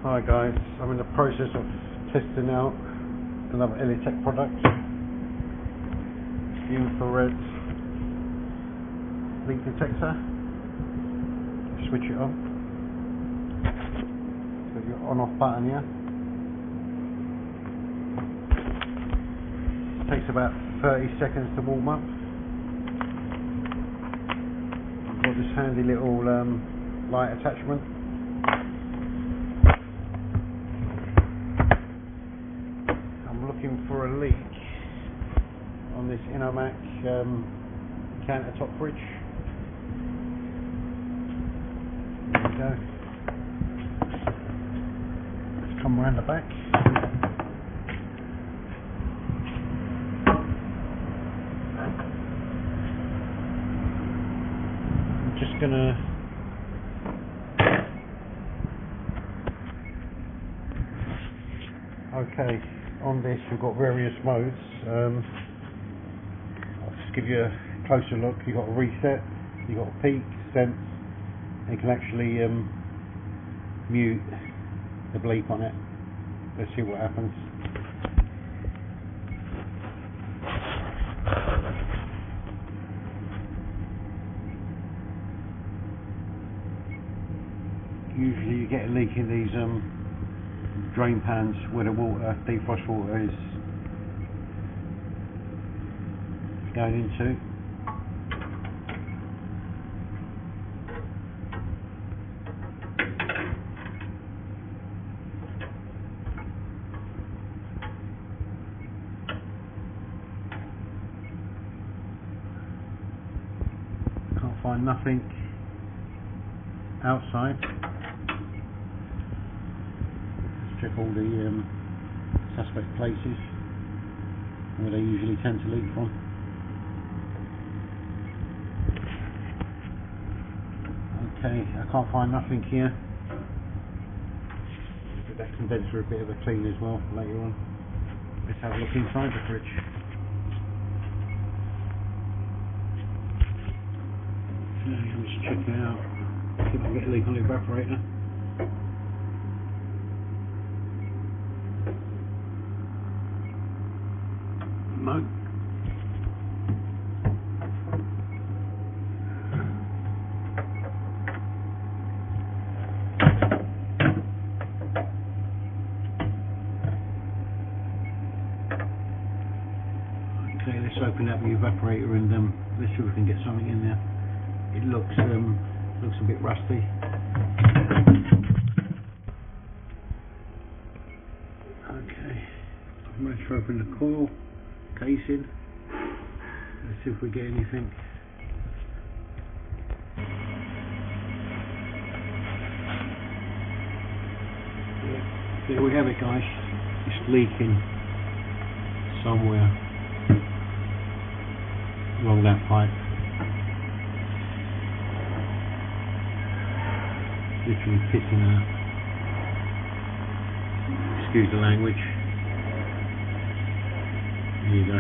Hi guys, I'm in the process of testing out another Elitech product, infrared leak detector. Switch it on, so your on off button here. Takes about 30 seconds to warm up. I've got this handy little light attachment. Looking for a leak on this ergonomic countertop fridge. There we go. Let's come around the back. I'm just gonna on this we've got various modes. I'll just give you a closer look. You've got a reset, you've got a peak, sense, and you can actually mute the bleep on it. Let's see what happens. Usually you get a leak in these drain pans where the water, defrost water is going into. Can't find nothing outside. Check all the suspect places where they usually tend to leak from. Okay, I can't find nothing here. Give that condenser a bit of a clean as well later on. Let's have a look inside the fridge. Okay, let's check it out. See if I can get a leak on the evaporator. No. Okay, let's open up the evaporator and let's see if we can get something in there. It looks a bit rusty. Okay, I'm going to open the coil casing. Let's see if we get anything. There we have it, guys. It's leaking somewhere along that pipe. Literally pissing out. Excuse the language. There you go.